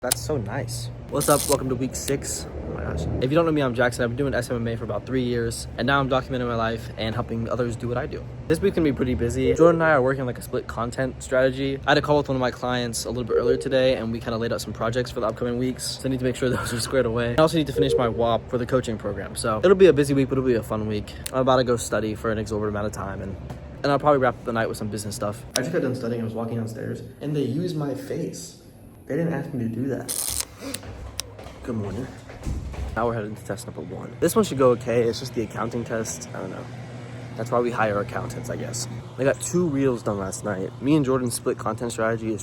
That's so nice. What's up? Welcome to week 6. Oh my gosh. If you don't know me, I'm Jackson. I've been doing SMMA for about 3 years, and now I'm documenting my life and helping others do what I do. This week can be pretty busy. Jordan and I are working on like a split content strategy. I had a call with one of my clients a little bit earlier today, and we kind of laid out some projects for the upcoming weeks. So I need to make sure those are squared away. I also need to finish my WAP for the coaching program. So it'll be a busy week, but it'll be a fun week. I'm about to go study for an exorbitant amount of time, and I'll probably wrap up the night with some business stuff. I just got done studying. I was walking downstairs, and they used my face. They didn't ask me to do that. Good morning. Now we're headed to test number 1. This one should go okay. It's just the accounting test. I don't know. That's why we hire accountants, I guess. I got 2 reels done last night. Me and Jordan's split content strategy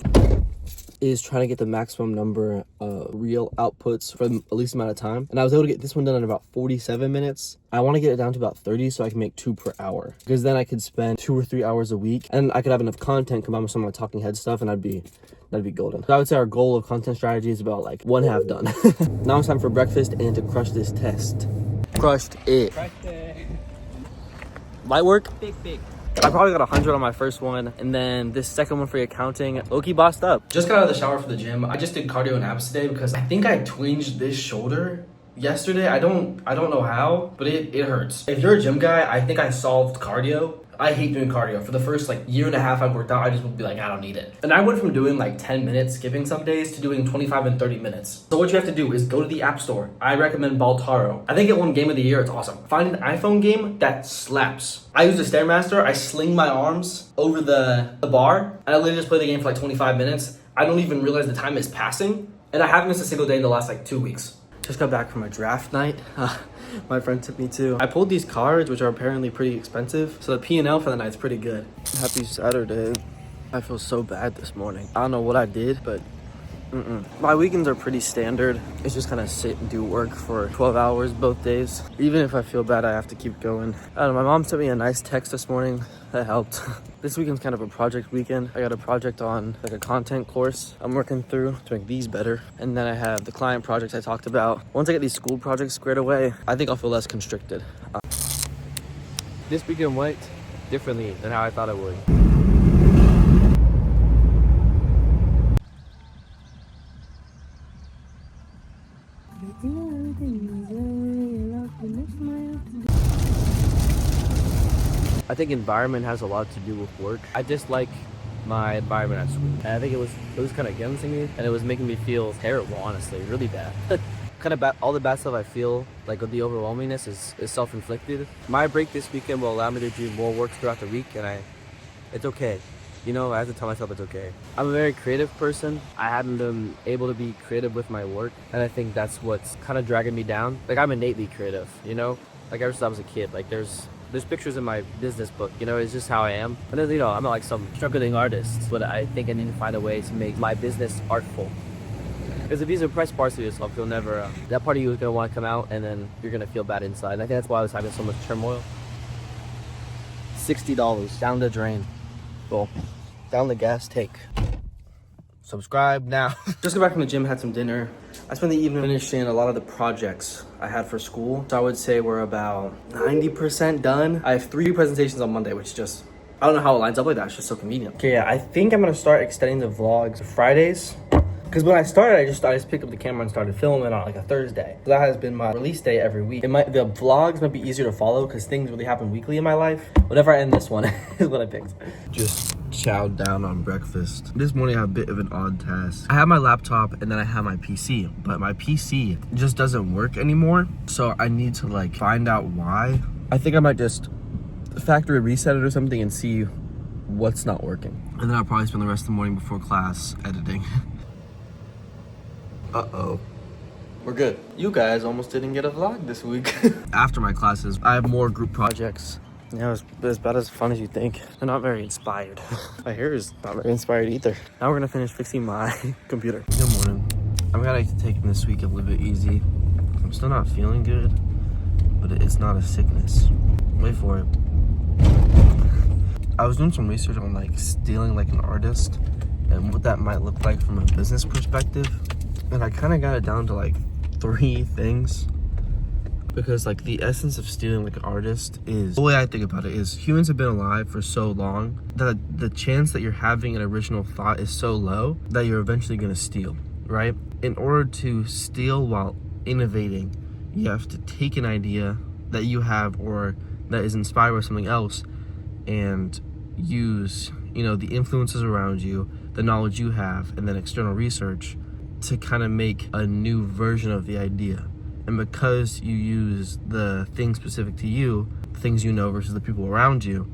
is trying to get the maximum number of reel outputs for the least amount of time. And I was able to get this one done in about 47 minutes. I want to get it down to about 30 so I can make 2 per hour. Because then I could spend 2 or 3 hours a week and I could have enough content combined with some of my talking head stuff, and that'd be golden. So I would say our goal of content strategy is about like 1/2 done. Now it's time for breakfast and to crush this test. Crushed it. Light work? Big. I probably got 100 on my first one, and then this second one for accounting, Loki bossed up. Just got out of the shower for the gym. I just did cardio and abs today because I think I twinged this shoulder yesterday. I don't know how, but it hurts. If you're a gym guy, I think I solved cardio. I hate doing cardio. For the first like 1.5 years I worked out, I just would be like, I don't need it. And I went from doing like 10 minutes skipping some days to doing 25 and 30 minutes. So what you have to do is go to the app store. I recommend Baltaro. I think it won game of the year. It's awesome. Find an iPhone game that slaps. I use the Stairmaster. I sling my arms over the bar, and I literally just play the game for like 25 minutes. I don't even realize the time is passing, and I haven't missed a single day in the last like 2 weeks. Just got back from a draft night. My friend took me to. I pulled these cards, which are apparently pretty expensive. So the P&L for the night's pretty good. Happy Saturday. I feel so bad this morning. I don't know what I did, but my weekends are pretty standard. It's just kind of sit and do work for 12 hours both days. Even if I feel bad, I have to keep going. I don't know, my mom sent me a nice text this morning. That helped. This weekend's kind of a project weekend. I got a project on like a content course I'm working through to make these better. And then I have the client projects I talked about. Once I get these school projects squared away, I think I'll feel less constricted. This weekend went differently than how I thought it would. I think environment has a lot to do with work. I dislike my environment at school. And I think it was kind of against me, and it was making me feel terrible, honestly, really bad. All the bad stuff I feel, like with the overwhelmingness, is self-inflicted. My break this weekend will allow me to do more work throughout the week, and it's okay. You know, I have to tell myself it's okay. I'm a very creative person. I haven't been able to be creative with my work, and I think that's what's kind of dragging me down. Like, I'm innately creative, you know? Like, ever since I was a kid, like, there's pictures in my business book, you know, it's just how I am. And then, you know, I'm not like some struggling artist, but I think I need to find a way to make my business artful. Because if you suppress parts of yourself, you'll never, that part of you is going to want to come out, and then you're going to feel bad inside. And I think that's why I was having so much turmoil. $60 down the drain. Well, down the gas tank. Subscribe now. Just got back from the gym, had some dinner. I spent the evening finishing a lot of the projects I had for school. So I would say we're about 90% done. I have 3 presentations on Monday, which just, I don't know how it lines up like that. It's just so convenient. Okay, yeah, I think I'm gonna start extending the vlogs to Fridays. Because when I started, I just picked up the camera and started filming on like a Thursday. So that has been my release day every week. The vlogs might be easier to follow because things really happen weekly in my life. Whenever I end this one is what I picked. Just chowed down on breakfast. This morning I have a bit of an odd task. I have my laptop and then I have my PC, but my PC just doesn't work anymore. So I need to like find out why. I think I might just factory reset it or something and see what's not working. And then I'll probably spend the rest of the morning before class editing. Uh-oh. We're good. You guys almost didn't get a vlog this week. After my classes, I have more group projects. Yeah, it's about as fun as you think. They're not very inspired. My hair is not very inspired either. Now we're gonna finish fixing my computer. Good morning. I'm gonna take this week a little bit easy. I'm still not feeling good, but it's not a sickness. Wait for it. I was doing some research on like stealing like an artist and what that might look like from a business perspective. And I kind of got it down to like 3 things. Because like the essence of stealing like an artist is, the way I think about it is, humans have been alive for so long that the chance that you're having an original thought is so low that you're eventually going to steal. right? In order to steal while innovating, you have to take an idea that you have or that is inspired by something else and use, the influences around you, the knowledge you have, and then external research to kind of make a new version of the idea. And because you use the things specific to you, the things you know versus the people around you,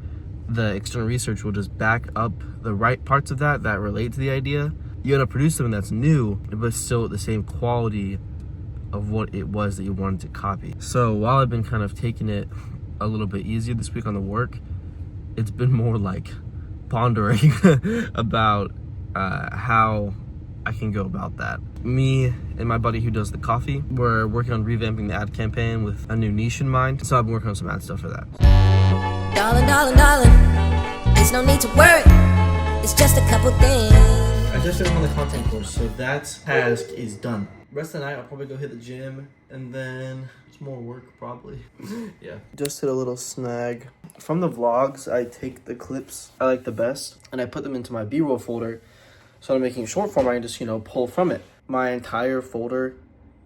the external research will just back up the right parts of that relate to the idea. You end up producing something that's new, but still at the same quality of what it was that you wanted to copy. So while I've been kind of taking it a little bit easier this week on the work, it's been more like pondering about how I can go about that. Me and my buddy who does the coffee, we're working on revamping the ad campaign with a new niche in mind. So I've been working on some ad stuff for that. Darling, darling, darling, there's no need to worry. It's just a couple things. I just finished on the content course, so that task is done. Rest of the night, I'll probably go hit the gym, and then it's more work, probably. Yeah. Just hit a little snag. From the vlogs, I take the clips I like the best, and I put them into my B-roll folder. So I'm making short form, I can just, pull from it. My entire folder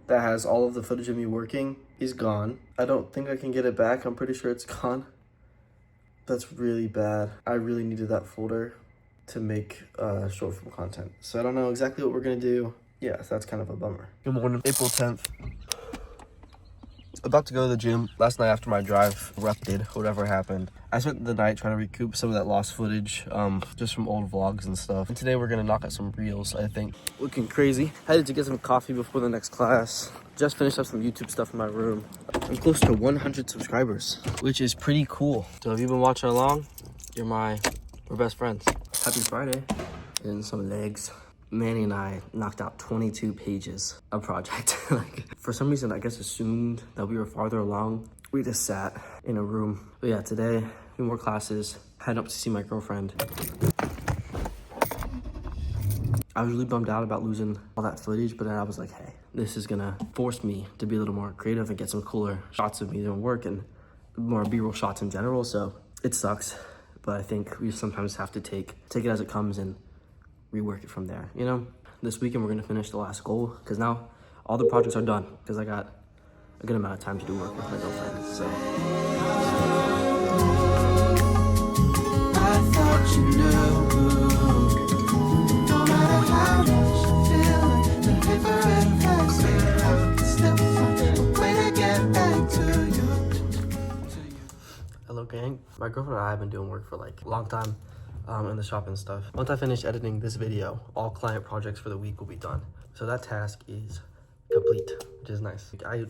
that has all of the footage of me working is gone. I don't think I can get it back. I'm pretty sure it's gone. That's really bad. I really needed that folder to make short form content. So I don't know exactly what we're gonna do. Yeah, so that's kind of a bummer. Good morning, April 10th. About to go to the gym. Last night after my drive erupted, whatever happened, I spent the night trying to recoup some of that lost footage, just from old vlogs and stuff. And today we're gonna knock out some reels, I think. Looking crazy. Headed to get some coffee before the next class. Just finished up some YouTube stuff in my room. I'm close to 100 subscribers, which is pretty cool. So if you've been watching along, we're best friends. Happy Friday. And some legs. Manny and I knocked out 22 pages of project. For some reason, I guess assumed that we were farther along. We just sat in a room. But yeah, today, a few more classes. Heading up to see my girlfriend. I was really bummed out about losing all that footage, but then I was like, hey, this is gonna force me to be a little more creative and get some cooler shots of me doing work and more B-roll shots in general. So it sucks, but I think we sometimes have to take it as it comes and rework it from there. This weekend we're gonna finish the last goal because now all the projects are done because I got a good amount of time to do work with my girlfriend. So I thought you knew, no matter how much you feel, the paper and facts can still find a way to get back to you. Hello gang, my girlfriend and I have been doing work for like a long time. In the shop and stuff. Once I finish editing this video, all client projects for the week will be done. So that task is complete, which is nice. I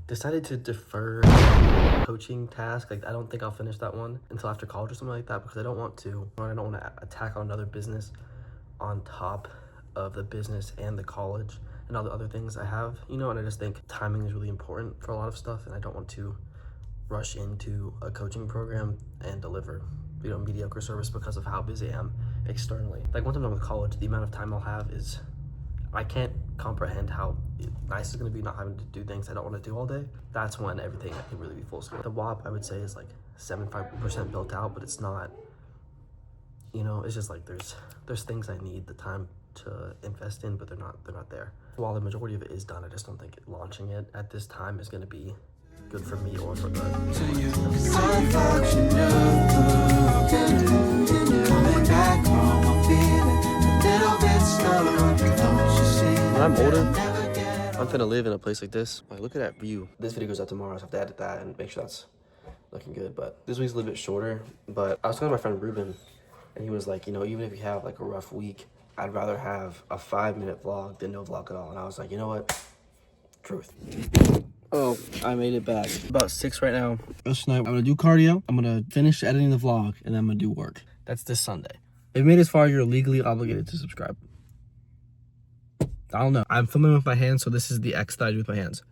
decided to defer the coaching task. I don't think I'll finish that one until after college or something like that because I don't want to attack on another business on top of the business and the college and all the other things I have, and I just think timing is really important for a lot of stuff and I don't want to rush into a coaching program and deliver mediocre service because of how busy I am externally. Like once I'm done with college, the amount of time I'll have is, I can't comprehend how nice it's gonna be not having to do things I don't want to do all day. That's when everything I can really be full scale. The WAP I would say is like 75% built out, but it's not, it's just like there's things I need the time to invest in, but they're not there. While the majority of it is done, I just don't think launching it at this time is gonna be good for me or for the when I'm older, I'm gonna live in a place like this. Like, look at that view. This video goes out tomorrow, so I have to edit that and make sure that's looking good. But this week's a little bit shorter. But I was talking to my friend Ruben, and he was like, even if you have like a rough week, I'd rather have a 5-minute vlog than no vlog at all. And I was like, you know what? Truth. Oh, I made it back. About 6 right now. Tonight, I'm gonna do cardio. I'm gonna finish editing the vlog, and then I'm gonna do work. That's this Sunday. If you made it as far, you're legally obligated to subscribe. I don't know. I'm filming with my hands, so this is the X that I do with my hands.